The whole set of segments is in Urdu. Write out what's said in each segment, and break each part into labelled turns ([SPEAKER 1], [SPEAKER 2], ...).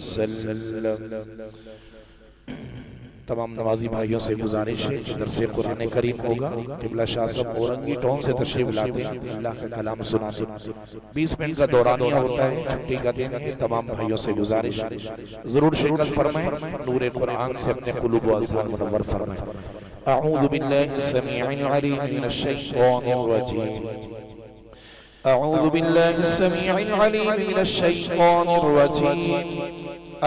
[SPEAKER 1] وسلم۔ تمام نوازی بھائیوں سے گزارش ہے کہ درس قرآن کریم ہوگا، قبلہ شاہ صاحب اورنگی ٹون سے تشریف لاتے ہیں، اللہ کا کلام سناتے ہیں، 20 منٹ کا دورانیہ ہوتا ہے، چھٹی کا دن ہے، تمام بھائیوں سے گزارش ضرور شرکت فرمائیں، نور قرآن سے اپنے قلوب و اذہان منور فرمائیں۔ اعوذ باللہ السمیع العلیم من الشیطان الرجیم، اعوذ باللہ السمیع العلیم من الشیطان الرجیم،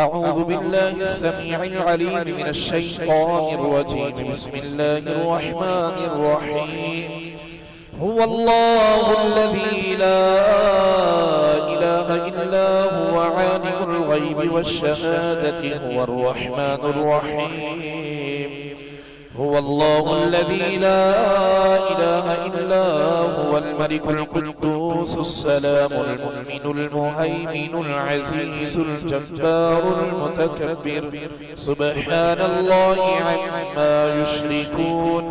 [SPEAKER 1] اعوذ باللہ السمیع العلیم من الشیطان الرجیم، بسم اللہ الرحمن الرحیم، هو اللہ الذی لا الہ الا هو عالم الغیب والشہادة هو الرحمن الرحیم، هو الله الذي لا إله إلا هو الملك القدوس السلام المؤمن المهيمن العزيز الجبار المتكبر، سبحان الله عما يشركون،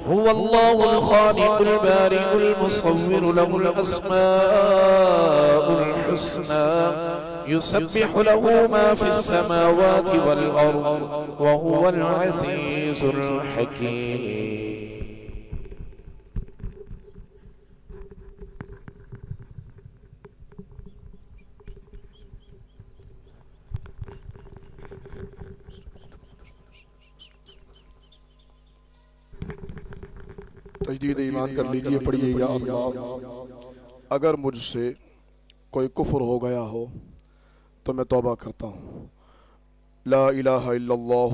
[SPEAKER 1] هو الله الخالق البارئ المصور له الأسماء الحسنى، يسبح له ما في السماوات والأرض وهو العزيز الحكيم۔
[SPEAKER 2] تجدید ایمان کر لیجئے، پڑھیے یا اللہ اگر مجھ سے کوئی کفر ہو گیا ہو تو میں توبہ کرتا ہوں، لا الہ الا اللہ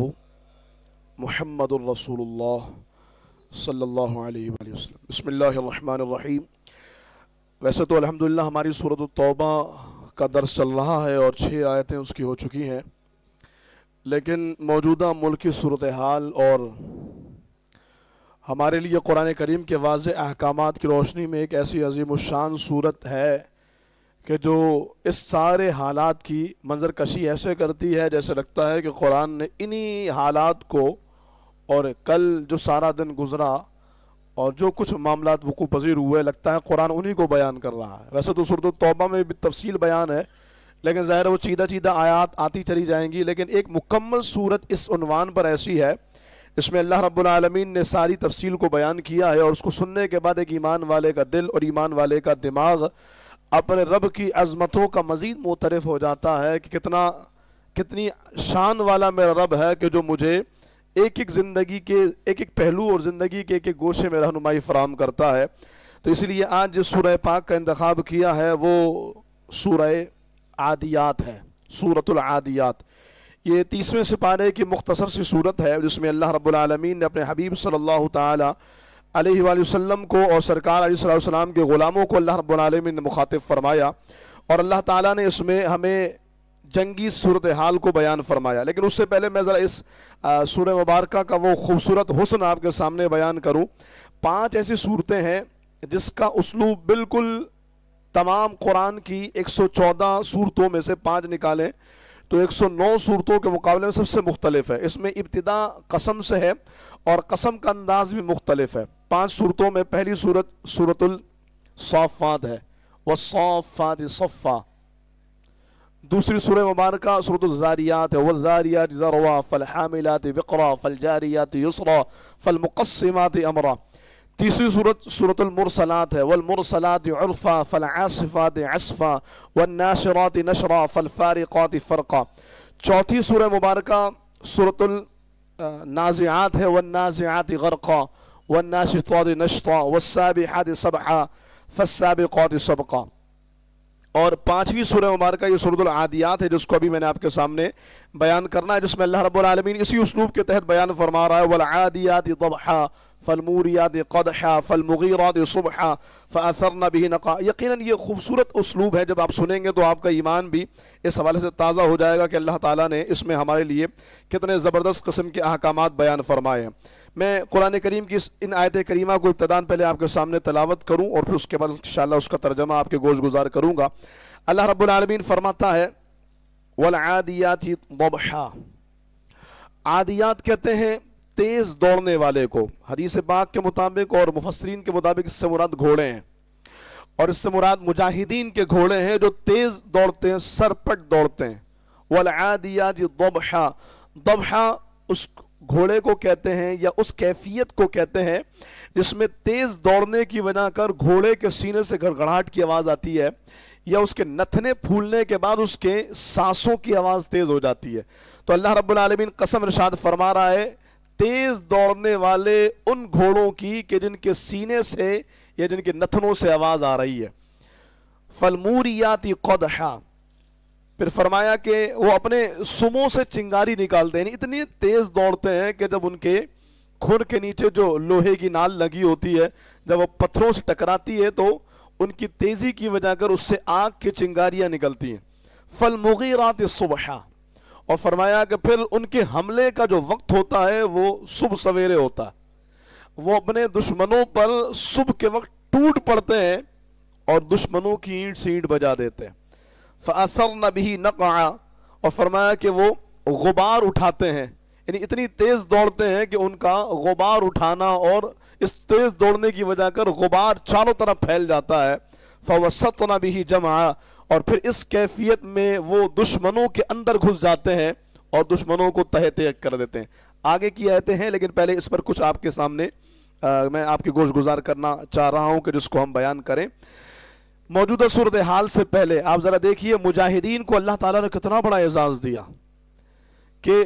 [SPEAKER 2] محمد الرسول اللہ صلی اللہ علیہ وآلہ وسلم۔ بسم اللہ الرحمن الرحیم۔ ویسے تو الحمدللہ ہماری سورۃ التوبہ کا درس چل رہا ہے اور 6 آیتیں اس کی ہو چکی ہیں، لیکن موجودہ ملکی صورتحال اور ہمارے لیے قرآن کریم کے واضح احکامات کی روشنی میں ایک ایسی عظیم الشان صورت ہے کہ جو اس سارے حالات کی منظر کشی ایسے کرتی ہے جیسے لگتا ہے کہ قرآن نے انہی حالات کو اور کل جو سارا دن گزرا اور جو کچھ معاملات وقوع پذیر ہوئے، لگتا ہے قرآن انہی کو بیان کر رہا ہے۔ ویسے تو سورۃ التوبہ میں بھی تفصیل بیان ہے، لیکن ظاہر ہے وہ چیدہ چیدہ آیات آتی چلی جائیں گی، لیکن ایک مکمل صورت اس عنوان پر ایسی ہے، اس میں اللہ رب العالمین نے ساری تفصیل کو بیان کیا ہے، اور اس کو سننے کے بعد ایک ایمان والے کا دل اور ایمان والے کا دماغ اپنے رب کی عظمتوں کا مزید معترف ہو جاتا ہے کہ کتنی شان والا میرا رب ہے کہ جو مجھے ایک ایک زندگی کے ایک ایک پہلو اور زندگی کے ایک ایک گوشے میں رہنمائی فراہم کرتا ہے۔ تو اس لیے آج جس سورہ پاک کا انتخاب کیا ہے وہ سورہ عادیات ہے، سورۃ العادیات۔ یہ 30ویں سپارے کی مختصر سی صورت ہے جس میں اللہ رب العالمین نے اپنے حبیب صلی اللہ تعالی علیہ وآلہ وسلم کو اور سرکار علیہ السلام کے غلاموں کو اللہ رب العالمین نے مخاطب فرمایا، اور اللہ تعالیٰ نے اس میں ہمیں جنگی صورتحال کو بیان فرمایا۔ لیکن اس سے پہلے میں ذرا اس سورہ مبارکہ کا وہ خوبصورت حسن آپ کے سامنے بیان کروں۔ 5 ایسی صورتیں ہیں جس کا اسلوب بالکل تمام قرآن کی 114 صورتوں میں سے 5 نکالیں تو 109 صورتوں کے مقابلے میں سب سے مختلف ہے۔ اس میں ابتدا قسم سے ہے اور قسم کا انداز بھی مختلف ہے۔ 5 صورتوں میں پہلی صورت سورۃ الصافات ہے، والصافات صفا۔ دوسری سورہ مبارکہ سورۃ الذاریات ہے، والذاریات ذروا، فالحاملات وقرا، فالجاریات یسرا، فالمقسمات امرا۔ تیسری صورت سورۃ المرسلات ہے، والمرسلات عرفا، فالعاصفات عصفا، والناشرات نشرا، فالفارقات فرقا۔ چوتھی سورہ مبارکہ سورۃ النازعات ہے، والنازعات غرقا، والناشطات نشطا، والسابحات سبحا، فالسابقات سبقا۔ اور 5ویں سورہ مبارکہ یہ سورۃ العادیات ہے جس کو ابھی میں نے آپ کے سامنے بیان کرنا ہے، جس میں اللہ رب العالمین اسی اسلوب کے تحت بیان فرما رہا ہے، والعادیات ضبحا، فالموریات قدحا، فالمغیرات صبحا، فاثرن به نقا۔ یقیناً یہ خوبصورت اسلوب ہے، جب آپ سنیں گے تو آپ کا ایمان بھی اس حوالے سے تازہ ہو جائے گا کہ اللہ تعالیٰ نے اس میں ہمارے لیے کتنے زبردست قسم کے احکامات بیان فرمائے ہیں۔ میں قرآن کریم کی ان آیت کریمہ کو ابتداً پہلے آپ کے سامنے تلاوت کروں اور پھر اس کے بعد انشاءاللہ اس کا ترجمہ آپ کے گوش گزار کروں گا۔ اللہ رب العالمین فرماتا ہے والعادیات ضبحا۔ عادیات کہتے ہیں تیز دوڑنے والے کو، حدیث پاک کے مطابق اور مفسرین کے مطابق اس سے مراد گھوڑے ہیں، اور اس سے مراد مجاہدین کے گھوڑے ہیں جو تیز دوڑتے ہیں، سرپٹ دوڑتے ہیں۔ والعادیات ضبحا، ضبحا اس گھوڑے کو کہتے ہیں یا اس کیفیت کو کہتے ہیں جس میں تیز دوڑنے کی وجہ کر گھوڑے کے سینے سے گڑگڑاہٹ کی آواز آتی ہے، یا اس کے نتھنے پھولنے کے بعد اس کے سانسوں کی آواز تیز ہو جاتی ہے۔ تو اللہ رب العالمین قسم ارشاد فرما رہا ہے تیز دوڑنے والے ان گھوڑوں کی کہ جن کے سینے سے یا جن کے نتھنوں سے آواز آ رہی ہے۔ فالموریات قدحا، پھر فرمایا کہ وہ اپنے سموں سے چنگاری نکالتے ہیں، اتنی تیز دوڑتے ہیں کہ جب ان کے کھر کے نیچے جو لوہے کی نال لگی ہوتی ہے جب وہ پتھروں سے ٹکراتی ہے تو ان کی تیزی کی وجہ کر اس سے آگ کی چنگاریاں نکلتی ہیں۔ فالمغیرات صبحا، اور فرمایا کہ پھر ان کے حملے کا جو وقت ہوتا ہے وہ صبح سویرے ہوتا ہے، وہ اپنے دشمنوں پر صبح کے وقت ٹوٹ پڑتے ہیں اور دشمنوں کی اینٹ سے اینٹ بجا دیتے ہیں۔ فَأَثَرْنَ بِهِ نَقْعًا، اور فرمایا کہ وہ غبار اٹھاتے ہیں، یعنی اتنی تیز دوڑتے ہیں کہ ان کا غبار اٹھانا، اور اس تیز دوڑنے کی وجہ کر غبار چاروں طرف پھیل جاتا ہے۔ فَوَسَطْنَ بِهِ جَمْعًا، اور پھر اس کیفیت میں وہ دشمنوں کے اندر گھس جاتے ہیں اور دشمنوں کو تہہ تہہ کر دیتے ہیں۔ آگے کی آیتیں ہیں لیکن پہلے اس پر کچھ آپ کے سامنے میں آپ کی گوش گزار کرنا چاہ رہا ہوں کہ جس کو ہم بیان کریں۔ موجودہ صورتحال سے پہلے آپ ذرا دیکھیے مجاہدین کو اللہ تعالیٰ نے کتنا بڑا اعزاز دیا کہ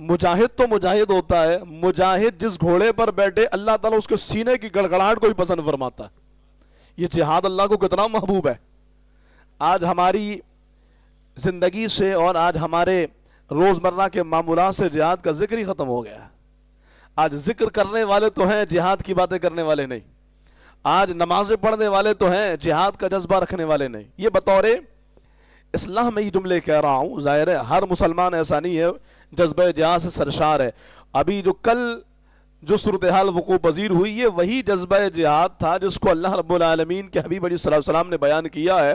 [SPEAKER 2] مجاہد تو مجاہد ہوتا ہے، مجاہد جس گھوڑے پر بیٹھے اللہ تعالیٰ اس کے سینے کی گڑگڑاہٹ کو بھی پسند فرماتا ہے۔ یہ جہاد اللہ کو کتنا محبوب ہے۔ آج ہماری زندگی سے اور آج ہمارے روزمرہ کے معمولات سے جہاد کا ذکر ہی ختم ہو گیا ہے۔ آج ذکر کرنے والے تو ہیں، جہاد کی باتیں کرنے والے نہیں۔ آج نمازیں پڑھنے والے تو ہیں، جہاد کا جذبہ رکھنے والے نہیں۔ یہ بطور اصلاح میں یہ جملے کہہ رہا ہوں، ظاہر ہے ہر مسلمان ایسا نہیں ہے، جذبہ جہاد سے سرشار ہے۔ ابھی جو کل جو صورتحال وقوع پذیر ہوئی یہ وہی جذبہ جہاد تھا جس کو اللہ رب العالمین کے حبیب علیہ السلام نے بیان کیا ہے۔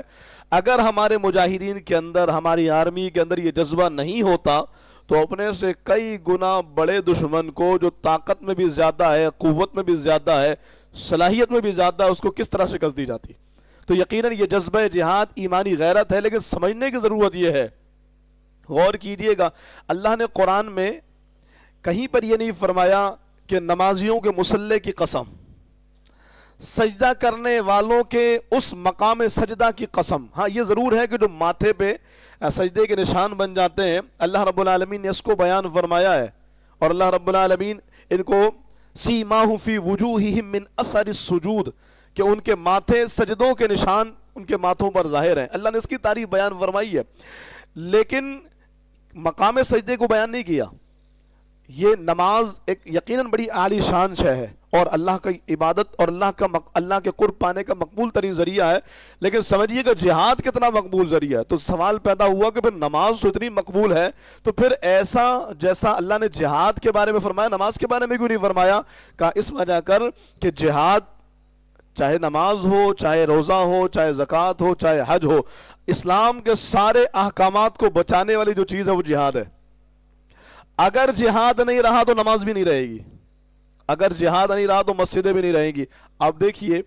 [SPEAKER 2] اگر ہمارے مجاہدین کے اندر، ہماری آرمی کے اندر یہ جذبہ نہیں ہوتا تو اپنے سے کئی گنا بڑے دشمن کو جو طاقت میں بھی زیادہ ہے، قوت میں بھی زیادہ ہے، صلاحیت میں بھی زیادہ ہے، اس کو کس طرح شکست دی جاتی۔ تو یقیناً یہ جذبہ جہاد ایمانی غیرت ہے، لیکن سمجھنے کی ضرورت یہ ہے، غور کیجئے گا اللہ نے قرآن میں کہیں پر یہ نہیں فرمایا کہ نمازیوں کے مصلے کی قسم، سجدہ کرنے والوں کے اس مقام سجدہ کی قسم۔ ہاں یہ ضرور ہے کہ جو ماتھے پہ سجدے کے نشان بن جاتے ہیں اللہ رب العالمین نے اس کو بیان فرمایا ہے، اور اللہ رب العالمین ان کو سیماہم فی وجوہہم من اثر السجود، کہ ان کے ماتھے سجدوں کے نشان ان کے ماتھوں پر ظاہر ہیں۔ اللہ نے اس کی تعریف بیان فرمائی ہے، لیکن مقام سجدے کو بیان نہیں کیا۔ یہ نماز ایک یقیناً بڑی عالی شان شے ہے اور اللہ کی عبادت اور اللہ کے قرب پانے کا مقبول ترین ذریعہ ہے، لیکن سمجھیے کہ جہاد کتنا مقبول ذریعہ ہے۔ تو سوال پیدا ہوا کہ پھر نماز تو اتنی مقبول ہے تو پھر ایسا جیسا اللہ نے جہاد کے بارے میں فرمایا نماز کے بارے میں کیوں نہیں فرمایا؟ کہا اس وجہ کر کہ جہاد چاہے نماز ہو، چاہے روزہ ہو، چاہے زکوٰۃ ہو، چاہے حج ہو، اسلام کے سارے احکامات کو بچانے والی جو چیز ہے وہ جہاد ہے۔ اگر جہاد نہیں رہا تو نماز بھی نہیں رہے گی، اگر جہاد نہیں رہا تو مسجدیں بھی نہیں رہیں گی۔ اب دیکھیے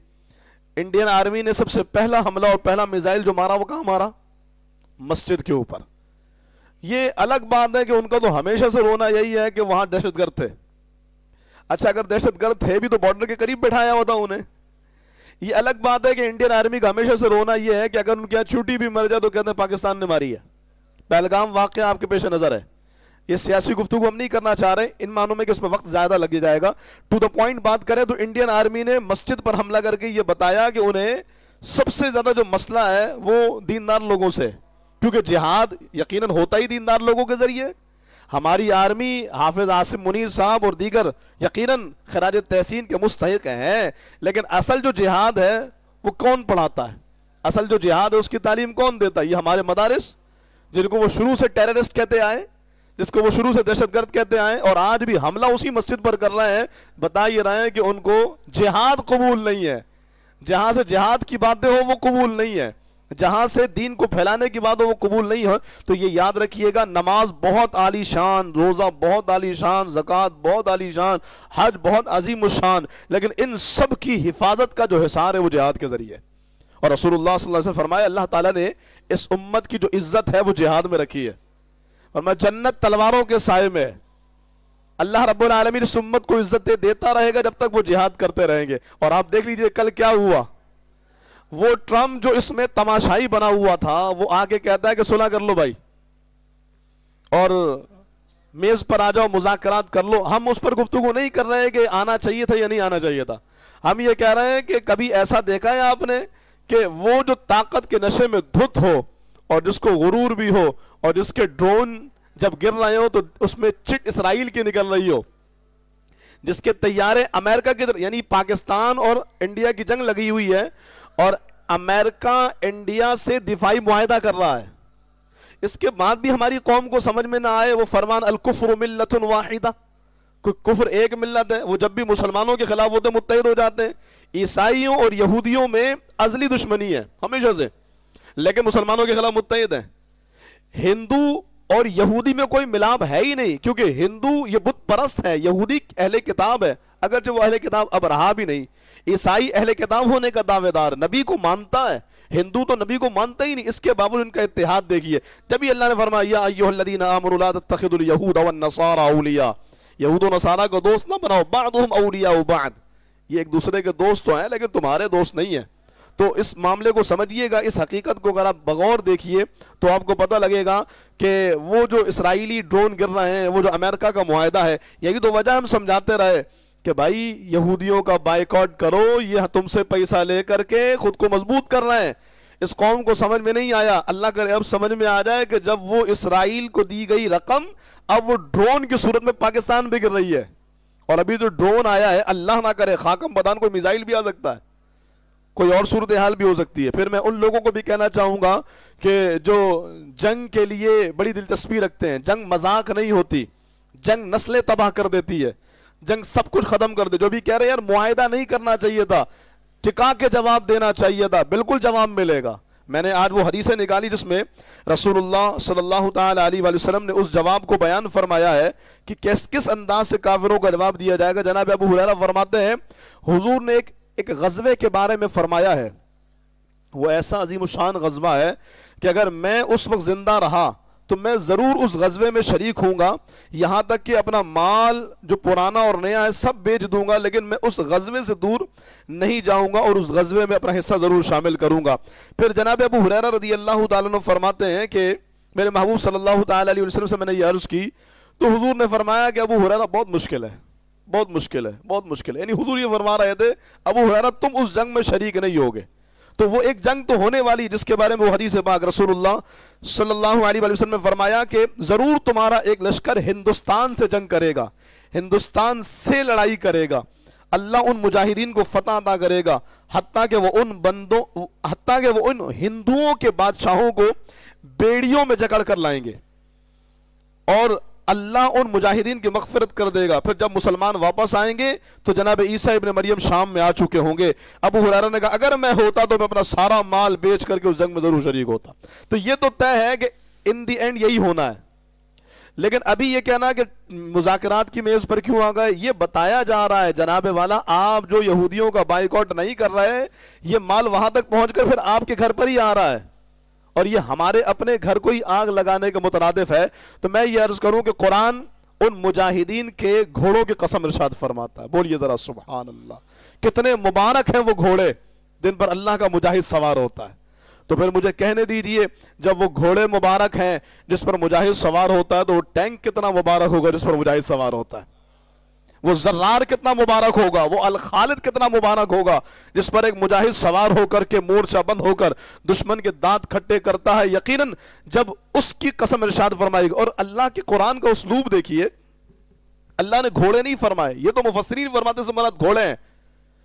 [SPEAKER 2] انڈین آرمی نے سب سے پہلا حملہ اور پہلا میزائل جو مارا وہ کہاں مارا؟ مسجد کے اوپر۔ یہ الگ بات ہے کہ ان کا تو ہمیشہ سے رونا یہی ہے کہ وہاں دہشت گرد تھے۔ اچھا اگر دہشت گرد تھے بھی تو بارڈر کے قریب بٹھایا ہوتا انہیں۔ یہ الگ بات ہے کہ انڈین آرمی کا ہمیشہ سے رونا یہ ہے کہ اگر ان کے یہاں چھوٹی بھی مر جائے تو کہتے ہیں پاکستان نے ماری ہے۔ پہلگام واقعہ آپ کے پیش نظر ہے۔ یہ سیاسی گفتگو ہم نہیں کرنا چاہ رہے ان معنوں میں کہ اس میں وقت زیادہ لگ جائے گا۔ ٹو دا پوائنٹ بات کریں تو انڈین آرمی نے مسجد پر حملہ کر کے یہ بتایا کہ انہیں سب سے زیادہ جو مسئلہ ہے وہ دیندار لوگوں سے، کیونکہ جہاد یقیناً ہوتا ہی دیندار لوگوں کے ذریعے۔ ہماری آرمی حافظ عاصم منیر صاحب اور دیگر یقیناً خراج تحسین کے مستحق ہیں، لیکن اصل جو جہاد ہے وہ کون پڑھاتا ہے؟ اصل جو جہاد ہے اس کی تعلیم کون دیتا ہے؟ یہ ہمارے مدارس جن کو وہ شروع سے ٹیررسٹ کہتے آئے، جس کو وہ شروع سے دہشت گرد کہتے آئے، اور آج بھی حملہ اسی مسجد پر کر رہے ہیں، بتا یہ رہے ہیں کہ ان کو جہاد قبول نہیں ہے۔ جہاں سے جہاد کی باتیں ہو وہ قبول نہیں ہے، جہاں سے دین کو پھیلانے کی بات ہو وہ قبول نہیں ہے۔ تو یہ یاد رکھیے گا نماز بہت عالی شان، روزہ بہت عالی شان، زکوٰۃ بہت عالی شان، حج بہت عظیم الشان، لیکن ان سب کی حفاظت کا جو حصار ہے وہ جہاد کے ذریعے۔ اور رسول اللہ صلی اللہ علیہ وسلم فرمایا اللہ تعالیٰ نے اس امت کی جو عزت ہے وہ جہاد میں رکھی ہے۔ اور میں جنت تلواروں کے سائے میں. اللہ رب العالمین اس امت کو عزت دیتا رہے گا جب تک وہ جہاد کرتے رہیں گے. اور آپ دیکھ لیجئے کل کیا ہوا. وہ ٹرمپ جو اس میں تماشائی بنا ہوا تھا وہ آگے کہتا ہے کہ صلح کر لو بھائی اور میز پر آ جاؤ, مذاکرات کر لو. ہم اس پر گفتگو نہیں کر رہے کہ آنا چاہیے تھا یا نہیں آنا چاہیے تھا. ہم یہ کہہ رہے ہیں کہ کبھی ایسا دیکھا ہے آپ نے کہ وہ جو طاقت کے نشے میں دھت ہو اور جس کو غرور بھی ہو اور جس کے ڈرون جب گر رہے ہو تو اس میں چٹ اسرائیل کی نکل رہی ہو, جس کے طیارے امریکہ کی طرف, یعنی پاکستان اور انڈیا کی جنگ لگی ہوئی ہے اور امریکہ انڈیا سے دفاعی معاہدہ کر رہا ہے, اس کے بعد بھی ہماری قوم کو سمجھ میں نہ آئے وہ فرمان الکفر ملت واحدہ, کفر ایک ملت ہے. وہ جب بھی مسلمانوں کے خلاف ہوتے متحد ہو جاتے ہیں. عیسائیوں اور یہودیوں میں ازلی دشمنی ہے ہمیشہ سے, لیکن مسلمانوں کے خلاف متحد ہیں. ہندو اور یہودی میں کوئی ملاپ ہے ہی نہیں, کیونکہ ہندو یہ بت پرست ہے, یہودی اہل کتاب ہے اگرچہ وہ اہل کتاب اب رہا بھی نہیں. عیسائی اہل کتاب ہونے کا دعوے دار, نبی کو مانتا ہے. ہندو تو نبی کو مانتا ہی نہیں, اس کے باوجود ان کا اتحاد دیکھیے. جب ہی اللہ نے فرمایا یا ایھا الذین آمنوا لا تتخذوا اليہود والنصارى اولیاء, یہود و نصارہ کو دوست نہ بناؤ, بعضهم اولیاء بعض, یہ ایک دوسرے کے دوست تو ہیں لیکن تمہارے دوست نہیں ہیں. تو اس معاملے کو سمجھیے گا, اس حقیقت کو اگر آپ بغور دیکھیے تو آپ کو پتہ لگے گا کہ وہ جو اسرائیلی ڈرون گر رہے ہیں, وہ جو امریکہ کا معاہدہ ہے, یہی تو وجہ ہم سمجھاتے رہے کہ بھائی یہودیوں کا بائیکاٹ کرو, یہ تم سے پیسہ لے کر کے خود کو مضبوط کر رہے ہیں. اس قوم کو سمجھ میں نہیں آیا, اللہ کرے اب سمجھ میں آ جائے کہ جب وہ اسرائیل کو دی گئی رقم اب وہ ڈرون کی صورت میں پاکستان بھی گر رہی ہے. اور ابھی جو ڈرون آیا ہے, اللہ نہ کرے خاکم بدان کوئی میزائل بھی آ سکتا ہے, کوئی اور صورتحال بھی ہو سکتی ہے. پھر میں ان لوگوں کو بھی کہنا چاہوں گا کہ جو جنگ کے لیے بڑی دلچسپی رکھتے ہیں, جنگ مذاق نہیں ہوتی, جنگ نسلیں تباہ کر دیتی ہے, جنگ سب کچھ ختم کر دے. جو بھی کہہ رہے ہیں یار معاہدہ نہیں کرنا چاہیے تھا, ٹکا کے جواب دینا چاہیے تھا, بالکل جواب ملے گا. میں نے آج وہ حدیثیں نکالی جس میں رسول اللہ صلی اللہ تعالی علیہ وآلہ وسلم نے اس جواب کو بیان فرمایا ہے کہ کس انداز سے کافروں کا جواب دیا جائے گا. جناب ابو ہریرہ فرماتے ہیں حضور نے ایک غزوے کے بارے میں فرمایا ہے, وہ ایسا عظیم الشان غزوہ ہے کہ اگر میں اس وقت زندہ رہا تو میں ضرور اس غزوے میں شریک ہوں گا, یہاں تک کہ اپنا مال جو پرانا اور نیا ہے سب بیچ دوں گا, لیکن میں اس غزوے سے دور نہیں جاؤں گا اور اس غزوے میں اپنا حصہ ضرور شامل کروں گا. پھر جناب ابو ہریرہ رضی اللہ تعالیٰ عنہ فرماتے ہیں کہ میرے محبوب صلی اللہ تعالیٰ علیہ وسلم سے میں نے یہ عرض کی تو حضور نے فرمایا کہ ابو ہریرہ بہت مشکل ہے, بہت مشکل ہے, بہت مشکل ہے. یعنی حضور یہ فرما رہے تھے ابو ہریرہ تم اس جنگ میں شریک نہیں ہوگے. تو وہ ایک جنگ تو ہونے والی جس کے بارے میں وہ حدیث پاک رسول اللہ صلی اللہ علیہ وسلم نے فرمایا کہ ضرور تمہارا ایک لشکر ہندوستان سے جنگ کرے گا, ہندوستان سے لڑائی کرے گا, اللہ ان مجاہدین کو فتح عطا کرے گا حتیٰ کہ وہ ان ہندوؤں کے بادشاہوں کو بیڑیوں میں جکڑ کر لائیں گے اور اللہ ان مجاہدین کی مغفرت کر دے گا. پھر جب مسلمان واپس آئیں گے تو جناب عیسیٰ ابن مریم شام میں آ چکے ہوں گے. ابو ہریرہ نے کہا اگر میں ہوتا تو میں اپنا سارا مال بیچ کر کے اس جنگ میں ضرور شریک ہوتا. تو یہ تو طے ہے کہ ان دی اینڈ یہی ہونا ہے. لیکن ابھی یہ کہنا کہ مذاکرات کی میز پر کیوں آ گئے, یہ بتایا جا رہا ہے جناب والا آپ جو یہودیوں کا بائیکاٹ نہیں کر رہے, یہ مال وہاں تک پہنچ کر پھر آپ کے گھر پر ہی آ رہا ہے اور یہ ہمارے اپنے گھر کو ہی آگ لگانے کے مترادف ہے. تو میں یہ عرض کروں کہ قرآن ان مجاہدین کے گھوڑوں کی قسم ارشاد فرماتا ہے, بولیے ذرا سبحان اللہ, کتنے مبارک ہیں وہ گھوڑے جن پر اللہ کا مجاہد سوار ہوتا ہے. تو پھر مجھے کہنے دیجئے جب وہ گھوڑے مبارک ہیں جس پر مجاہد سوار ہوتا ہے تو وہ ٹینک کتنا مبارک ہوگا جس پر مجاہد سوار ہوتا ہے, وہ زرار کتنا مبارک ہوگا, وہ الخالد کتنا مبارک ہوگا جس پر ایک مجاہد سوار ہو کر کے مورچہ بند ہو کر دشمن کے دانت کھٹے کرتا ہے. یقیناً جب اس کی قسم ارشاد فرمائی گی. اور اللہ کے قرآن کا اسلوب دیکھیے, اللہ نے گھوڑے نہیں فرمائے, یہ تو مفسرین فرماتے سے مراد گھوڑے ہیں.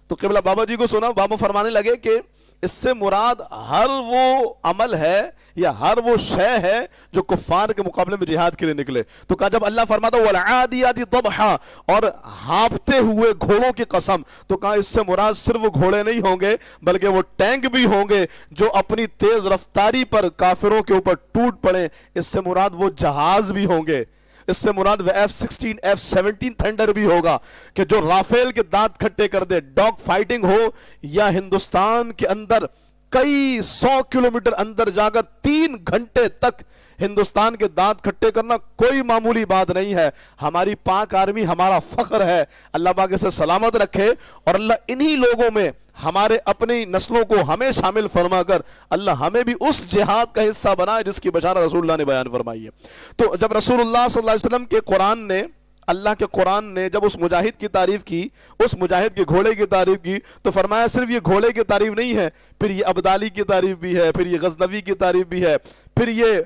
[SPEAKER 2] تو قبلہ بابا جی کو سنا, بابا فرمانے لگے کہ اس سے مراد ہر وہ عمل ہے یا ہر وہ شے ہے جو کفار کے مقابلے میں جہاد کے لیے نکلے. تو کہا جب اللہ فرماتا وَالْعَادِيَاتِ ضَبْحًا اور ہانپتے ہوئے گھوڑوں کی قسم, تو کہا اس سے مراد صرف وہ گھوڑے نہیں ہوں گے بلکہ وہ ٹینک بھی ہوں گے جو اپنی تیز رفتاری پر کافروں کے اوپر ٹوٹ پڑے. اس سے مراد وہ جہاز بھی ہوں گے, اس سے مراد وہ F-16 F-17 تھنڈر بھی ہوگا کہ جو رافیل کے دانت کھٹے کر دے. ڈاگ فائٹنگ ہو یا ہندوستان کے اندر کئی 100 کلومیٹر اندر جا کر 3 گھنٹے تک ہندوستان کے دانت کھٹے کرنا کوئی معمولی بات نہیں ہے. ہماری پاک آرمی ہمارا فخر ہے. اللہ پاک اسے سلامت رکھے اور اللہ انہی لوگوں میں ہمارے اپنی نسلوں کو ہمیں شامل فرما کر اللہ ہمیں بھی اس جہاد کا حصہ بنائے جس کی بشارت رسول اللہ نے بیان فرمائی ہے. تو جب رسول اللہ صلی اللہ علیہ وسلم کے قرآن نے اللہ کے قرآن نے جب اس مجاہد کی تعریف کی, اس مجاہد کے گھوڑے کی تعریف کی, تو فرمایا صرف یہ گھوڑے کی تعریف نہیں ہے, پھر یہ ابدالی کی تعریف بھی ہے, پھر یہ غزنوی کی تعریف بھی ہے, پھر یہ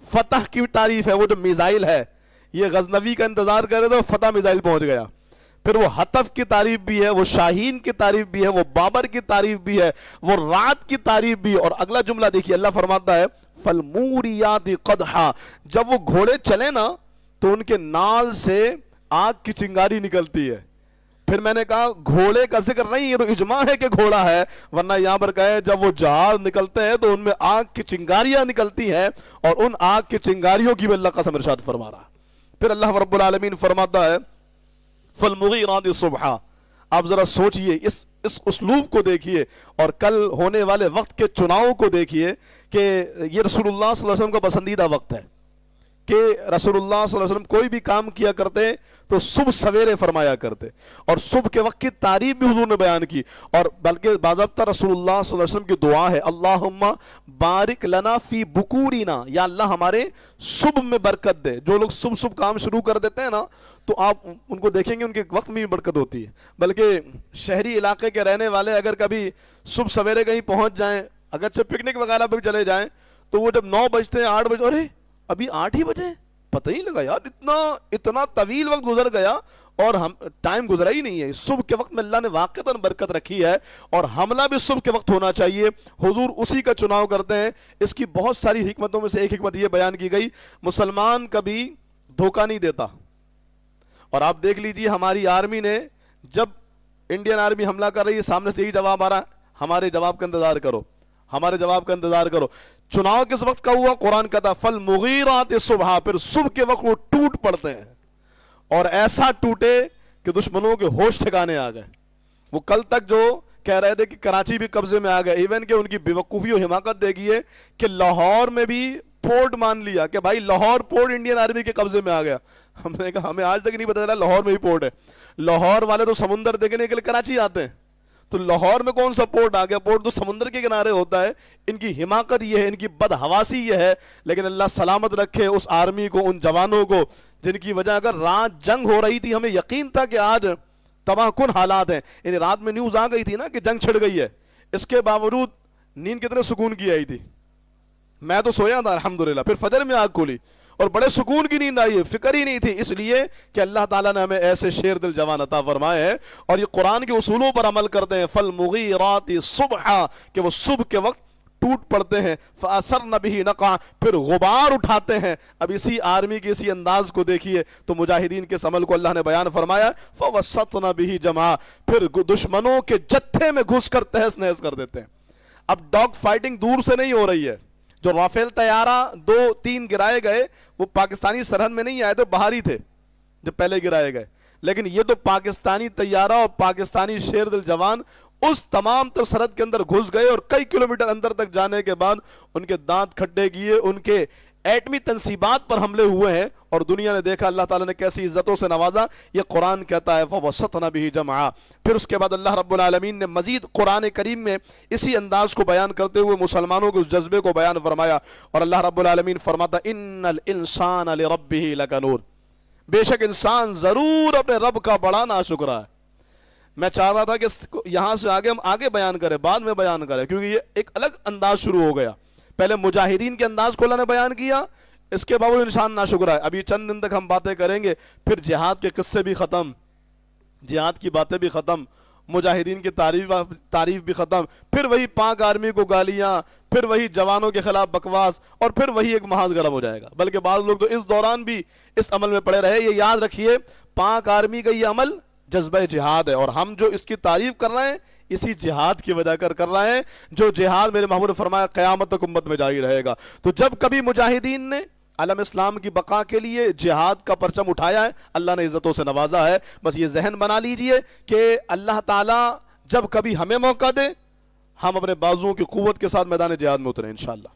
[SPEAKER 2] فتح کی تعریف ہے. وہ جو میزائل ہے, یہ غزنوی کا انتظار کر رہے تھے, فتح میزائل پہنچ گیا. پھر وہ حطف کی تعریف بھی ہے, وہ شاہین کی تعریف بھی ہے, وہ بابر کی تعریف بھی ہے, وہ رات کی تعریف بھی ہے. اور اگلا جملہ دیکھیے, اللہ فرماتا ہے فالموریات قدحا, جب وہ گھوڑے چلے نا تو ان کے نال سے آگ کی چنگاری نکلتی ہے. پھر میں نے کہا گھوڑے کا ذکر نہیں, یہ تو اجماع ہے کہ گھوڑا ہے, ورنہ یہاں پر کہے جب وہ جہاز نکلتے ہیں تو ان میں آگ کی چنگاریاں نکلتی ہیں, اور ان آگ کی چنگاریوں کی بھی اللہ قسم ارشاد فرما رہا. پھر اللہ رب العالمین فرماتا ہے فالمغیرات صبحا. آپ ذرا سوچئے, اس اسلوب کو دیکھیے اور کل ہونے والے وقت کے چناؤں کو دیکھیے کہ یہ رسول اللہ صلی اللہ علیہ وسلم کا پسندیدہ وقت ہے کہ رسول اللہ صلی اللہ علیہ وسلم کوئی بھی کام کیا کرتے تو صبح سویرے فرمایا کرتے, اور صبح کے وقت کی تعریف بھی حضور نے بیان کی. اور بلکہ باضابطہ رسول اللہ صلی اللہ علیہ وسلم کی دعا ہے اللہم بارک لنا فی بکورنا, یا اللہ ہمارے صبح میں برکت دے. جو لوگ صبح صبح کام شروع کر دیتے ہیں نا تو آپ ان کو دیکھیں گے ان کے وقت میں بھی برکت ہوتی ہے. بلکہ شہری علاقے کے رہنے والے اگر کبھی صبح سویرے کہیں پہنچ جائیں, اگرچہ پکنک وغیرہ پہ چلے جائیں, تو وہ جب 9 بجتے ہیں 8 بجے, ارے ابھی 8 ہی بجے, پتہ ہی لگا یار, اتنا طویل وقت گزر گیا اور ہم ٹائم گزرا ہی نہیں ہے. صبح کے وقت میں اللہ نے واقعتاً برکت رکھی ہے, اور حملہ بھی صبح کے وقت ہونا چاہیے. حضور اسی کا چناؤ کرتے ہیں. اس کی بہت ساری حکمتوں میں سے ایک حکمت یہ بیان کی گئی, مسلمان کبھی دھوکہ نہیں دیتا. اور آپ دیکھ لیجئے ہماری آرمی نے, جب انڈین آرمی حملہ کر رہی ہے سامنے سے یہی جواب آ رہا ہے, ہمارے جواب کا انتظار کرو, ہمارے جواب کا انتظار کرو. چناؤ کس وقت کا ہوا؟ قرآن کہتا فالمغیرات صبحا, پھر صبح کے وقت وہ ٹوٹ پڑتے ہیں, اور ایسا ٹوٹے کہ دشمنوں کے ہوش ٹھکانے آ گئے. وہ کل تک جو کہہ رہے تھے کہ کراچی بھی قبضے میں آ گئے, ایون کہ ان کی بیوقوفی اور حماقت دیکھی ہے کہ لاہور میں بھی پورٹ مان لیا کہ بھائی لاہور پورٹ انڈین آرمی کے قبضے میں آ گیا. ہم نے کہا ہمیں آج تک نہیں پتا چلا لاہور میں ہی پورٹ ہے. لاہور والے تو سمندر دیکھنے کے لیے کراچی آتے ہیں, تو لاہور میں کون سا پورٹ آ گیا؟ پورٹ تو سمندر کے کنارے ہوتا ہے. ان کی حماقت یہ ہے, ان کی بدحواسی یہ ہے. لیکن اللہ سلامت رکھے اس آرمی کو, ان جوانوں کو جن کی وجہ اگر رات جنگ ہو رہی تھی, ہمیں یقین تھا کہ آج تباہ کن حالات ہیں. یعنی رات میں نیوز آ گئی تھی نا کہ جنگ چھڑ گئی ہے, اس کے باوجود نیند کتنے سکون کی آئی تھی. میں تو سویا تھا الحمدللہ, پھر فجر میں آنکھ کھولی اور بڑے سکون کی نیند آئی ہے, فکر ہی نہیں تھی. اس لیے کہ اللہ تعالیٰ نے ہمیں ایسے شیر دل جوان عطا فرمائے ہیں اور یہ قرآن کے اصولوں پر عمل کرتے ہیں. فالمغیرات صبحا, کہ وہ صبح کے وقت ٹوٹ پڑتے ہیں. فاثرن به نقعا, پھر غبار اٹھاتے ہیں. اب اسی آرمی کے اسی انداز کو دیکھیے تو مجاہدین کے اس عمل کو اللہ نے بیان فرمایا فوسطن به جمعا, پھر دشمنوں کے جتھے میں گھس کر تہس نہس کر دیتے ہیں. اب ڈاگ فائٹنگ دور سے نہیں ہو رہی ہے. جو رافیل طیارہ 2-3 گرائے گئے وہ پاکستانی سرحد میں نہیں آئے تھے, باہر ہی تھے جو پہلے گرائے گئے. لیکن یہ تو پاکستانی طیارہ اور پاکستانی شیر دل جوان اس تمام تر سرحد کے اندر گھس گئے, اور کئی کلومیٹر اندر تک جانے کے بعد ان کے دانت کھٹے کیے, ان کے ایٹمی تنصیبات پر حملے ہوئے ہیں, اور دنیا نے دیکھا اللہ تعالیٰ نے کیسی عزتوں سے نوازا. یہ قرآن کہتا ہے فوسطن به جمعا. پھر اس کے بعد اللہ رب العالمین نے مزید قرآن کریم میں اسی انداز کو بیان کرتے ہوئے مسلمانوں کے اس جذبے کو بیان فرمایا, اور اللہ رب العالمین فرماتا ان الانسان لربه لکنور, بے شک انسان ضرور اپنے رب کا بڑا ناشکرا ہے. میں چاہ رہا تھا کہ یہاں سے آگے ہم آگے بیان کریں, بعد میں بیان کریں, کیونکہ یہ ایک الگ انداز شروع ہو گیا. پہلے مجاہدین کے انداز کو اللہ نے بیان کیا, اس کے باوجود انسان ناشکرا ہے. ابھی چند دن تک ہم باتیں کریں گے, پھر جہاد کے قصے بھی ختم, جہاد کی باتیں بھی ختم, مجاہدین کی تعریف بھی ختم, پھر وہی پاک آرمی کو گالیاں, پھر وہی جوانوں کے خلاف بکواس, اور پھر وہی ایک محاذ گرم ہو جائے گا. بلکہ بعض لوگ تو اس دوران بھی اس عمل میں پڑے رہے. یہ یاد رکھیے پاک آرمی کا یہ عمل جذبہ جہاد ہے, اور ہم جو اس کی تعریف کر رہے ہیں اسی جہاد کی وجہ کر رہے ہیں, جو جہاد میرے محبوب نے فرمایا قیامت تک امت میں جاری رہے گا. تو جب کبھی مجاہدین نے عالم اسلام کی بقا کے لیے جہاد کا پرچم اٹھایا ہے, اللہ نے عزتوں سے نوازا ہے. بس یہ ذہن بنا لیجئے کہ اللہ تعالیٰ جب کبھی ہمیں موقع دے, ہم اپنے بازوؤں کی قوت کے ساتھ میدان جہاد میں اتریں انشاءاللہ.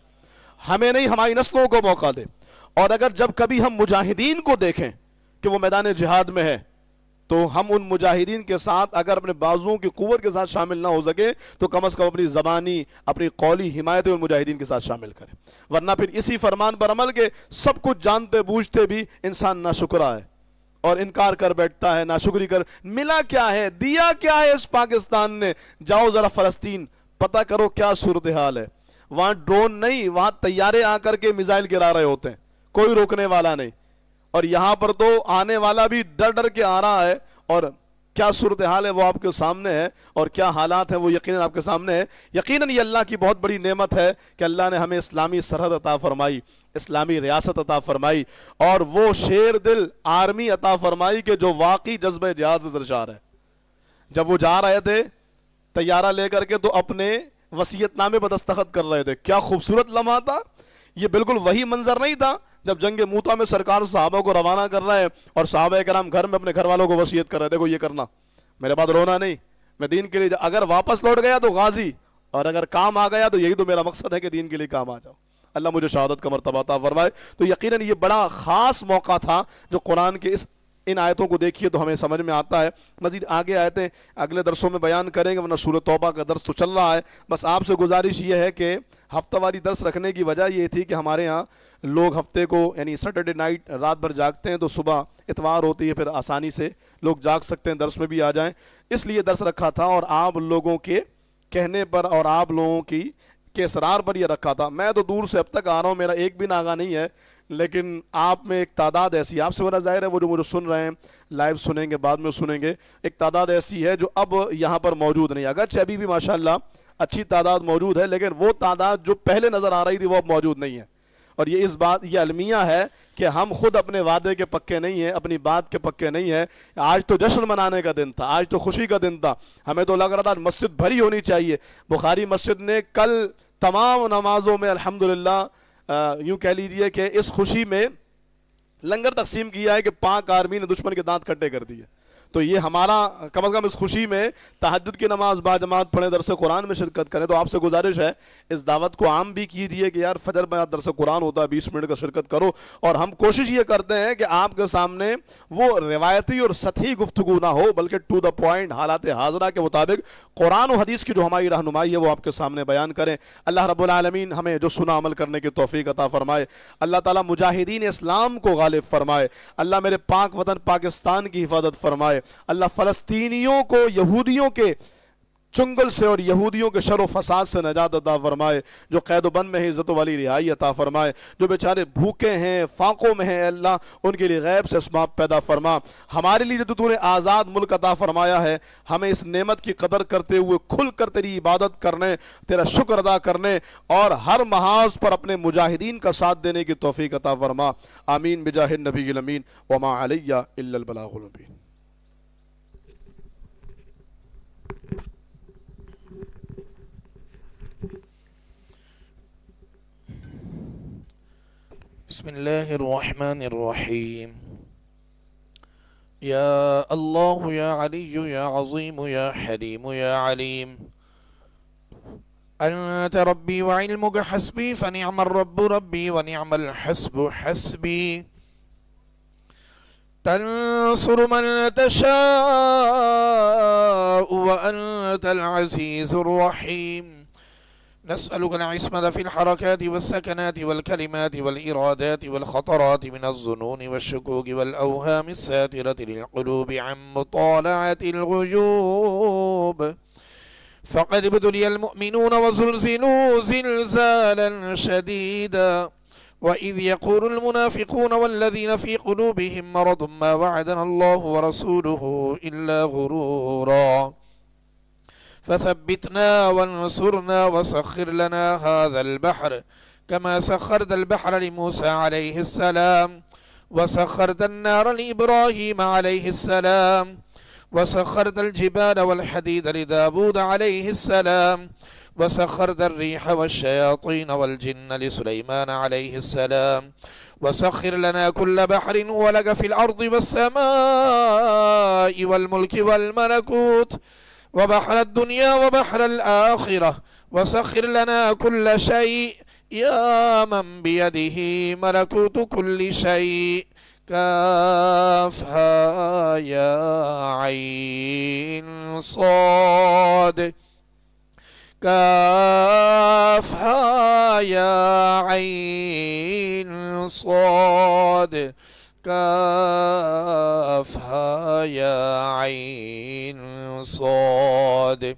[SPEAKER 2] ہمیں نہیں, ہماری نسلوں کو موقع دے. اور اگر جب کبھی ہم مجاہدین کو دیکھیں کہ وہ میدان جہاد میں ہے تو ہم ان مجاہدین کے ساتھ اگر اپنے بازوؤں کی قوت کے ساتھ شامل نہ ہو سکے تو کم از کم اپنی زبانی اپنی قولی حمایت ان مجاہدین کے ساتھ شامل کریں، ورنہ پھر اسی فرمان پر عمل کے سب کچھ جانتے بوجھتے بھی انسان ناشکرا ہے اور انکار کر بیٹھتا ہے، ناشکری کر ملا کیا ہے، دیا کیا ہے اس پاکستان نے؟ جاؤ ذرا فلسطین پتہ کرو کیا صورتحال ہے، وہاں ڈرون نہیں، وہاں طیارے آ کر کے میزائل گرا رہے ہوتے ہیں، کوئی روکنے والا نہیں، اور یہاں پر تو آنے والا بھی ڈر ڈر کے آ رہا ہے، اور کیا صورتحال ہے وہ آپ کے سامنے ہے، اور کیا حالات ہیں وہ یقیناً آپ کے سامنے ہے۔ یقیناً یہ اللہ کی بہت بڑی نعمت ہے کہ اللہ نے ہمیں اسلامی سرحد عطا فرمائی، اسلامی ریاست عطا فرمائی، اور وہ شیر دل آرمی عطا فرمائی کہ جو واقعی جذبہ جہاد سے سرشار ہے۔ جب وہ جا رہے تھے طیارہ لے کر کے تو اپنے وصیت نامے پر دستخط کر رہے تھے، کیا خوبصورت لمحہ تھا، یہ بالکل وہی منظر نہیں تھا جب جنگ موتا میں سرکار صحابہ کو روانہ کر رہا ہے اور صحابہ کرام گھر میں اپنے گھر والوں کو وصیت کر رہے تھے، دیکھو یہ کرنا، میرے بعد رونا نہیں، میں دین کے لیے اگر واپس لوٹ گیا تو غازی، اور اگر کام آ گیا تو یہی تو میرا مقصد ہے کہ دین کے لیے کام آ جاؤ، اللہ مجھے شہادت کا مرتبہ عطا فرمائے۔ تو یقیناً یہ بڑا خاص موقع تھا جو قرآن کے ان آیتوں کو دیکھیے تو ہمیں سمجھ میں آتا ہے۔ مزید آگے آیتیں اگلے درسوں میں بیان کریں گے، ورنہ سورۃ توبہ کا درس تو چل رہا ہے۔ بس آپ سے گزارش یہ ہے کہ ہفتہ واری درس رکھنے کی وجہ یہ تھی کہ ہمارے ہاں لوگ ہفتے کو یعنی سیٹرڈے نائٹ رات بھر جاگتے ہیں تو صبح اتوار ہوتی ہے، پھر آسانی سے لوگ جاگ سکتے ہیں، درس میں بھی آ جائیں، اس لیے درس رکھا تھا، اور آپ لوگوں کے کہنے پر اور آپ لوگوں کے اصرار پر یہ رکھا تھا۔ میں تو دور سے اب تک آ رہا ہوں، میرا ایک بھی ناغہ نہیں ہے، لیکن آپ میں ایک تعداد ایسی، آپ سے بڑا ظاہر ہے وہ جو مجھے سن رہے ہیں، لائیو سنیں گے بعد میں سنیں گے، ایک تعداد ایسی ہے جو اب یہاں پر موجود نہیں، اگرچہ ابھی بھی ماشاءاللہ اچھی تعداد موجود ہے، لیکن وہ تعداد جو پہلے نظر آ رہی تھی وہ اب موجود نہیں ہے، اور یہ اس بات یہ المیہ ہے کہ ہم خود اپنے وعدے کے پکے نہیں ہیں، اپنی بات کے پکے نہیں ہیں۔ آج تو جشن منانے کا دن تھا، آج تو خوشی کا دن تھا، ہمیں تو لگ رہا تھا مسجد بھری ہونی چاہیے۔ بخاری مسجد نے کل تمام نمازوں میں الحمدللہ یوں کہہ لیجئے کہ اس خوشی میں لنگر تقسیم کیا ہے کہ پاک آرمی نے دشمن کے دانت کھٹے کر دیے، تو یہ ہمارا کم از کم اس خوشی میں تہجد کی نماز باجماعت پڑھیں، درس قرآن میں شرکت کریں۔ تو آپ سے گزارش ہے اس دعوت کو عام بھی کیجیے کہ یار فجر میں درس قرآن ہوتا ہے، 20 منٹ کا شرکت کرو، اور ہم کوشش یہ کرتے ہیں کہ آپ کے سامنے وہ روایتی اور سطحی گفتگو نہ ہو بلکہ ٹو دا پوائنٹ، حالات حاضرہ کے مطابق قرآن و حدیث کی جو ہماری رہنمائی ہے وہ آپ کے سامنے بیان کریں۔ اللہ رب العالمین ہمیں جو سنا عمل کرنے کی توفیق عطا فرمائے، اللہ تعالیٰ مجاہدین اسلام کو غالب فرمائے، اللہ میرے پاک وطن پاکستان کی حفاظت فرمائے، اللہ فلسطینیوں کو یہودیوں کے چنگل سے اور یہودیوں کے شر و فساد سے نجات عطا فرمائے، جو قید و بند میں ہے عزت والی رہائی عطا فرمائے، جو بیچارے بھوکے ہیں فاقوں میں ہیں اللہ ان کے لیے غیب سے اسباب پیدا فرما، ہمارے لیے جو تو نے آزاد ملک عطا فرمایا ہے ہمیں اس نعمت کی قدر کرتے ہوئے کھل کر تیری عبادت کرنے، تیرا شکر ادا کرنے اور ہر محاذ پر اپنے مجاہدین کا ساتھ دینے کی توفیق عطا فرما، آمین بجاہ النبی الامین وما علی الا البلاغ المبین۔
[SPEAKER 1] بسم الله الرحمن الرحيم يا الله يا علي يا عظيم يا حليم يا عليم أنت ربي وعلمك حسبي فنعم الرب ربي ونعم الحسب حسبي تنصر من تشاء وأنت العزيز الرحيم نسألك العصمة في الحركات والسكنات والكلمات والإرادات والخطرات من الظنون والشكوك والأوهام الساترة للقلوب عن مطالعة الغيوب فقد ابتلي المؤمنون وزلزلوا زلزالا شديدا وإذ يقول المنافقون والذين في قلوبهم مرض ما وعدنا الله ورسوله إلا غرورا فثبتنا وانصرنا وسخر لنا هذا البحر كما سخرت البحر لموسى عليه السلام وسخرت النار لإبراهيم عليه السلام وسخرت الجبال والحديد لداود عليه السلام وسخرت الريح والشياطين والجن لسليمان عليه السلام وسخر لنا كل بحر ولك في الأرض والسماء والملك والملكوت وبحر الدنيا وبحر الآخرة وسخر لنا كل شيء يا من بيده ملكوت كل شيء كافها يا عين صاد كافها يا عين صاد كافها يا عين صاد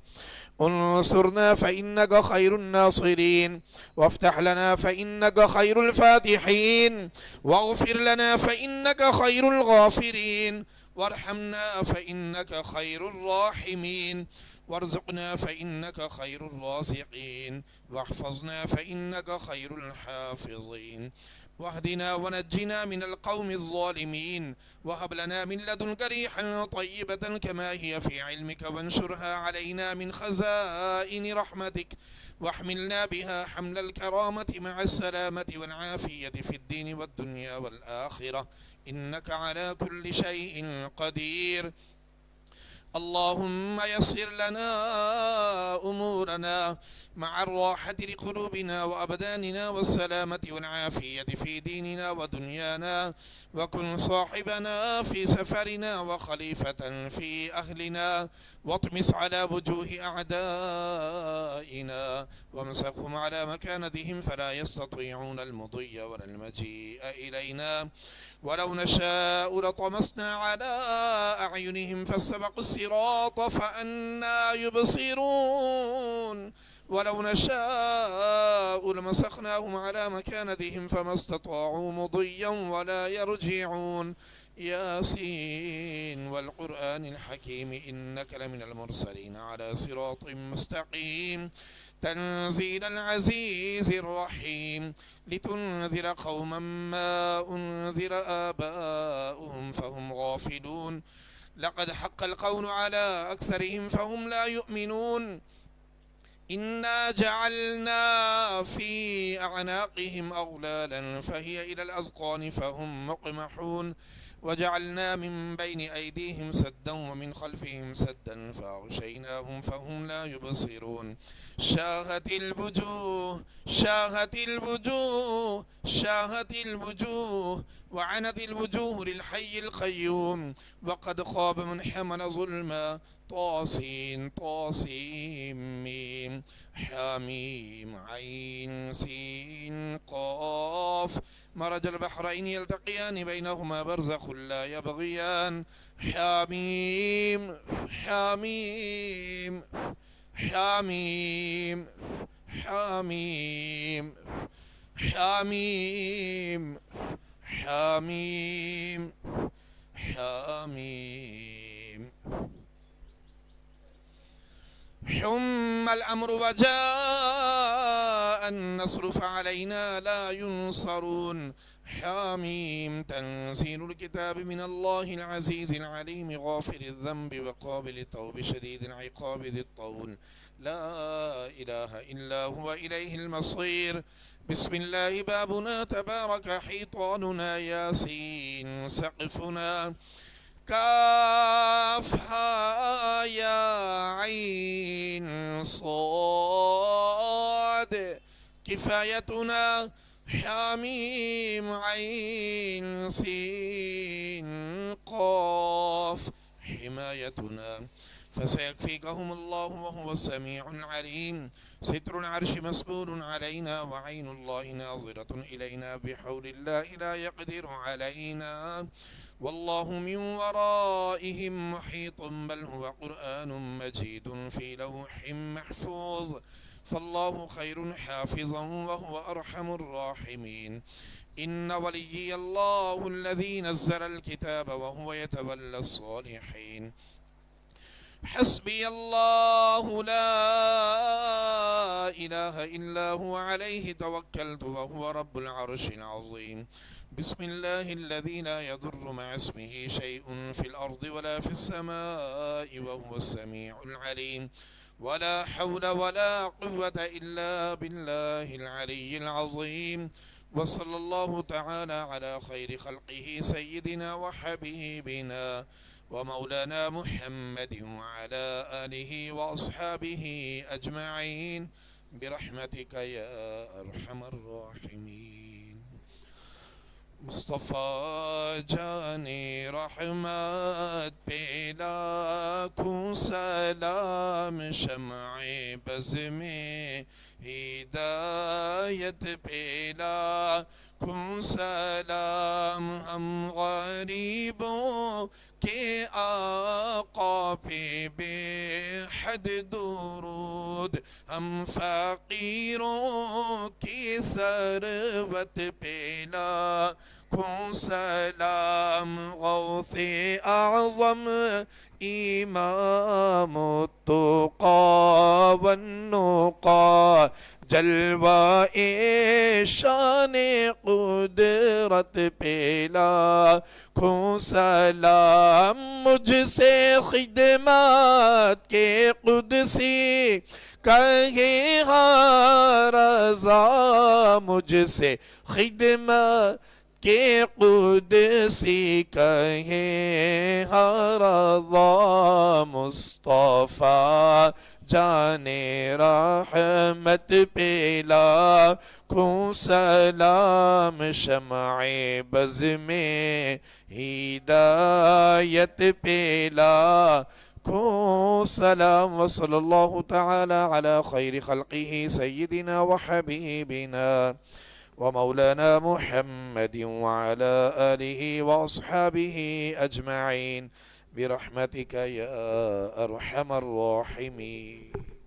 [SPEAKER 1] انصرنا فإنك خير الناصرين وافتح لنا فإنك خير الفاتحين واغفر لنا فإنك خير الغافرين وارحمنا فإنك خير الراحمين وارزقنا فإنك خير الرازقين واحفظنا فإنك خير الحافظين واهدنا ونجنا من القوم الظالمين وهب لنا من لدنك ريحا طيبة كما هي في علمك وانشرها علينا من خزائن رحمتك واحملنا بها حمل الكرامة مع السلامة والعافية في الدين والدنيا والآخرة إنك على كل شيء قدير. اللهم يسر لنا أمورنا مع الراحة لقلوبنا وأبداننا والسلامة والعافية في ديننا ودنيانا وكن صاحبنا في سفرنا وخليفة في أهلنا واطمس على وجوه أعدائنا وامسخهم على مكانتهم فلا يستطيعون المضي ولا المجيء إلينا ولو نشاء لطمسنا على أعينهم فاستبقوا الصراط فأنى يبصرون ولو نشاء لمسخناهم على مكانتهم فما استطاعوا مضيا ولا يرجعون. ياسين والقرآن الحكيم إنك لمن المرسلين على صراط مستقيم تنزيل العزيز الرحيم لتنذر قوما ما أنذر آباؤهم فهم غافلون لقد حق القول على أكثرهم فهم لا يؤمنون إنا جعلنا في أعناقهم أغلالا فهي إلى الأذقان فهم مقمحون وجعلنا من بين أيديهم سدا ومن خلفهم سدا فأغشيناهم فهم لا يبصرون. شاهت الوجوه شاهت الوجوه شاهت الوجوه وعنت الوجوه للحي القيوم وقد خاب من حمل ظلما. طاسين طاسين ميم حاميم عين سين قاف مرج البحرين يلتقيان بينهما برزخ لا يبغيان. حاميم حاميم حاميم حاميم حاميم حاميم حاميم حم الأمر وجاء النصر فعلينا لا ينصرون. حاميم تنزيل الكتاب من الله العزيز العليم غافر الذنب وقابل التوب شديد العقاب ذي الطول لا إله إلا هو إليه المصير. بسم الله بابنا تبارك حيطاننا ياسين سقفنا كافها يا عين صاد كفايتنا. حاميم عين سين قاف حمايتنا فسيكفيكهم الله وهو السميع العليم. ستر العرش مسبول علينا وعين الله ناظرة إلينا بحول الله لا يقدر علينا والله من ورائهم محيط بل هو قرآن مجيد في لوح محفوظ فالله خير حافظا وهو أرحم الراحمين. إن وليي الله الذي نزل الكتاب وهو يتولى الصالحين. حسبي الله لا إله إلا هو عليه توكلت وهو رب العرش العظيم. بسم الله الذي لا يضر مع اسمه شيء في الأرض ولا في السماء وهو السميع العليم. ولا حول ولا قوة إلا بالله العلي العظيم. وصلى الله تعالى على خير خلقه سيدنا وحبيبنا ومولانا محمد وعلى آله وأصحابه أجمعين. برحمتك يا أرحم الراحمين. مصطفیٰ جان رحمت پہ لاکھوں سلام، شمع بز میں ہدایت پہ لاکھوں سلام، ہم غریبوں کے آقا پہ بے حد درود، ہم فقیروں کی ثروت پہ لاکھوں سلام، غوث اعظم امام التقی والنقی، جلوہ شان قدرت پہ لاکھوں سلام، مجھ سے خدمات کے قدسی کہے ہاں رضا، مجھ سے خدمت کے قدسی کہے ہاں رضا، مصطفیٰ جان رحمت پہ لاکھوں سلام، شمع بز میں ہدایت پہ لاکھوں سلام، وصلی اللہ تعالی علی خیر خلقہ سیدنا وحبیبنا ومولانا محمد وعلى آله وأصحابه أجمعين برحمتك يا أرحم الراحمين.